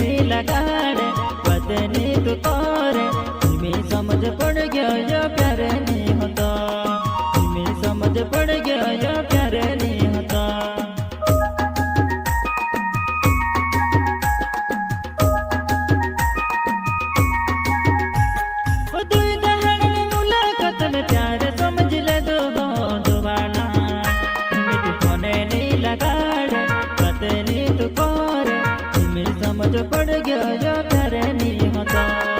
नहीं लगाड़े बदनी तू तोरे तुम्हें समझ पड़ गया या प्यार नहीं होता तुम्हें समझ पड़ गया या प्यार नहीं होता मुलाकात में प्यार समझ ले दो दोबारा तुम्हें तू फोने नहीं लगाड़े बदनी तू तोरे तुम्हें समझ पड़ गया या प्यार नहीं होता।